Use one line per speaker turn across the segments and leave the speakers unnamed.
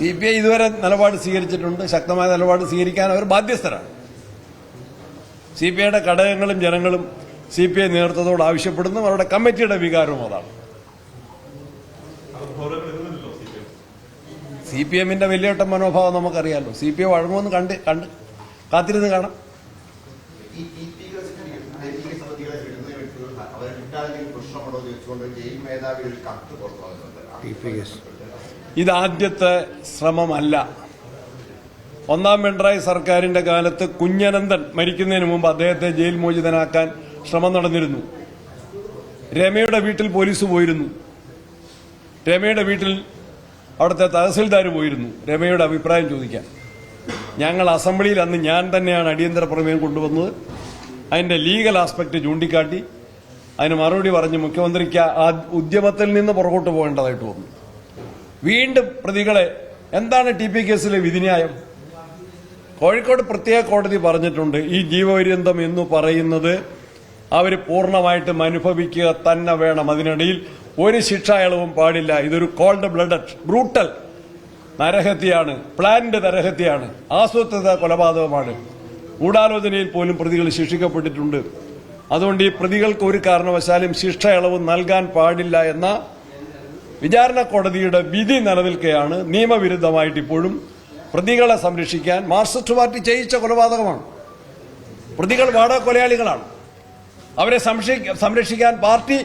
CPI ഇതുവരെ നിലപാട് സ്വീകരിച്ചിട്ടുണ്ട്. ശക്തമായ നിലപാട് സ്വീകരിക്കാൻ അവർ ബാധ്യസ്ഥരാണ്. CPIയുടെ ഘടകങ്ങളും ജനങ്ങളും CPI നേതൃത്വത്തോട് ആവശ്യപ്പെടുന്നു. അവരുടെ കമ്മിറ്റിയുടെ വികാരവും അതാണ്. CPMന്റെ വലിയേട്ട മനോഭാവം നമുക്കറിയാമല്ലോ. CPI വഴങ്ങുമെന്ന് കണ്ട് കാത്തിരുന്ന് കാണാം. ഇതാദ്യത്തെ ശ്രമമല്ല. ഒന്നാം പിണറായി സർക്കാരിന്റെ കാലത്ത് കുഞ്ഞനന്തൻ മരിക്കുന്നതിന് മുമ്പ് അദ്ദേഹത്തെ ജയിൽ മോചിതനാക്കാൻ ശ്രമം നടന്നിരുന്നു. രമയുടെ വീട്ടിൽ പോലീസ് പോയിരുന്നു. രമയുടെ വീട്ടിൽ അവിടുത്തെ തഹസിൽദാർ പോയിരുന്നു രമയുടെ അഭിപ്രായം ചോദിക്കാൻ. ഞങ്ങൾ അസംബ്ലിയിൽ അന്ന് ഞാൻ തന്നെയാണ് അടിയന്തര പ്രമേയം കൊണ്ടുവന്നത്. അതിന്റെ ലീഗൽ ആസ്പെക്ട് ചൂണ്ടിക്കാട്ടി അതിന് മറുപടി പറഞ്ഞ് മുഖ്യമന്ത്രിക്ക് ആ ഉദ്യമത്തിൽ നിന്ന് പുറകോട്ട് പോകേണ്ടതായിട്ട് വന്നു. വീണ്ടും പ്രതികളെ എന്താണ് TP കേസിലെ വിധിന്യായം? കോഴിക്കോട് പ്രത്യേക കോടതി പറഞ്ഞിട്ടുണ്ട്, ഈ ജീവപര്യന്തം എന്ന് പറയുന്നത് അവർ പൂർണ്ണമായിട്ടും അനുഭവിക്കുക തന്നെ വേണം. അതിനിടയിൽ ഒരു ശിക്ഷാ ഇളവും പാടില്ല. ഇതൊരു കോൾഡ് ബ്ലഡഡ് ബ്രൂട്ടൽ നരഹത്യയാണ്, പ്ലാൻഡ് നരഹത്യയാണ്, ആസൂത്രിത കൊലപാതകമാണ്. ഗൂഢാലോചനയിൽ പോലും പ്രതികൾ ശിക്ഷിക്കപ്പെട്ടിട്ടുണ്ട്. അതുകൊണ്ട് ഈ പ്രതികൾക്ക് ഒരു കാരണവശാലും ശിക്ഷ ഇളവ് നൽകാൻ പാടില്ല എന്ന വിചാരണ കോടതിയുടെ വിധി നിലനിൽക്കെയാണ് നിയമവിരുദ്ധമായിട്ട് ഇപ്പോഴും പ്രതികളെ സംരക്ഷിക്കാൻ മാർക്സിസ്റ്റ് പാർട്ടി ചെയ്യിച്ച കൊലപാതകമാണ്. പ്രതികൾ വാടക കൊലയാളികളാണ്. അവരെ സംരക്ഷിക്കാൻ പാർട്ടി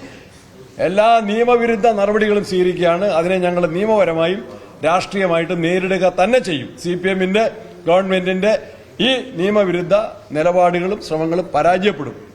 എല്ലാ നിയമവിരുദ്ധ നടപടികളും സ്വീകരിക്കുകയാണ്. അതിനെ ഞങ്ങൾ നിയമപരമായും രാഷ്ട്രീയമായിട്ടും നേരിടുക തന്നെ ചെയ്യും. CPMന്റെ ഗവൺമെന്റിന്റെ ഈ നിയമവിരുദ്ധ നിലപാടുകളും ശ്രമങ്ങളും പരാജയപ്പെടും.